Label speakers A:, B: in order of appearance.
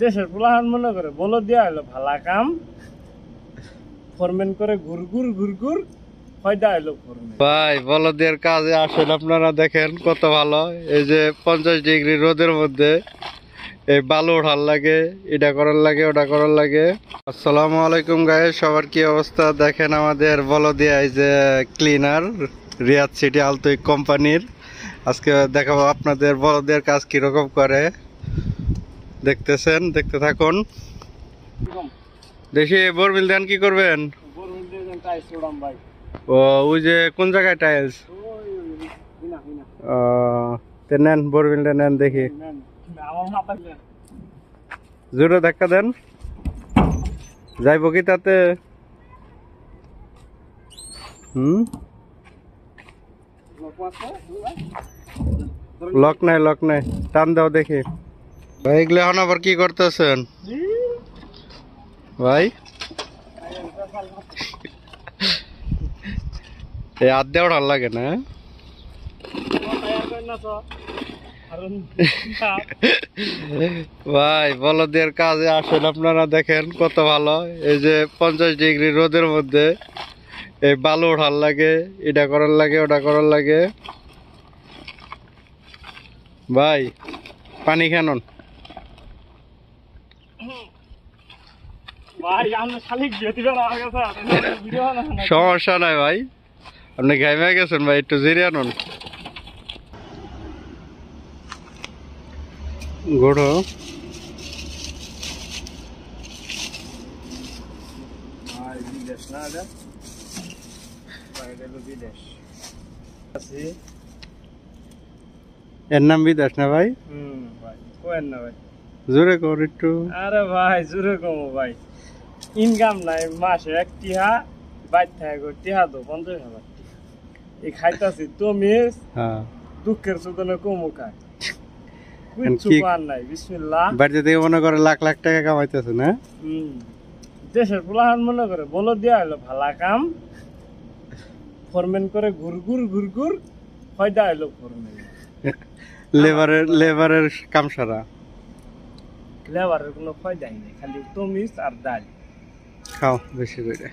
A: দেশের পোলাহান মনে করে বলো দেওয়া হলো ভালা কাম ফরমেন করে ঘুরঘুর ঘুরঘুর ফয়দা হলো ফরমেন।
B: ভাই বলদের কাজে আসেন, আপনারা দেখেন কত ভালো। এই যে 50 ডিগ্রি রোদের মধ্যে এই বালু ওঠার লাগে, এটা করার লাগে, ওটা করার লাগে। আসসালামু আলাইকুম গাইস, সবার কি অবস্থা? দেখেন আমাদের বলদিয়া এই যে ক্লিনার রিয়াদ সিটি আলতোইক কোম্পানির। আজকে দেখাবো আপনাদের বলদের কাজ কিরকম করে। দেখতেছেন, দেখতে থাকুন। দেখি বরমিল দেন কি করবেন? ও ওই যে কোন জায়গায় টাইলস? নেন বরমিলটা নেন, দেখি জোরে ধাক্কা দেন, যাইব কি তাতে? লক নাই, লক নাই, টান দাও দেখি। ভাই এগুলো এখন আবার কি করতেছেন ভাই? এই আধে ওঠার লাগে না? ভাই বলদের কাজে আসেন, আপনারা দেখেন কত ভালো। এই যে 50 ডিগ্রি রোদের মধ্যে এই বালু ওঠার লাগে, এটা করার লাগে, ওটা করার লাগে। ভাই পানি খান। সমস্যা নাই ভাই, আপনি ঘাইমে গেছেন ভাই, একটু জিরে আনুন। গোড়ো এর নাম বিদেশ না ভাই? জোরে কর একটু।
A: আরে ভাই জোরে কমো ভাই, ইনকাম নাই, মাসে এক টিহা বাইর থাকে টিহা তো 50,000 এই খাইতাছি তুমি দুঃখের সুদনে কমো খায় কিচ্ছু পার নাই। বিসমিল্লাহ,
B: বাড়িতে থেকে মনে করে লাখ লাখ টাকা কামাইতেছে না?
A: দেশের পোলাহান মনে করে বলো দেওয়া হলো ভালা কাম ফরমেন করে ঘুরঘুর ঘুরঘুর ফয়দা হলো ফরমেন।
B: লেবারের কাম সারা,
A: লেবারের কোনো ফয়দাই নেই, খালি তমিজ আর ডাল
B: খাও বেশি করে।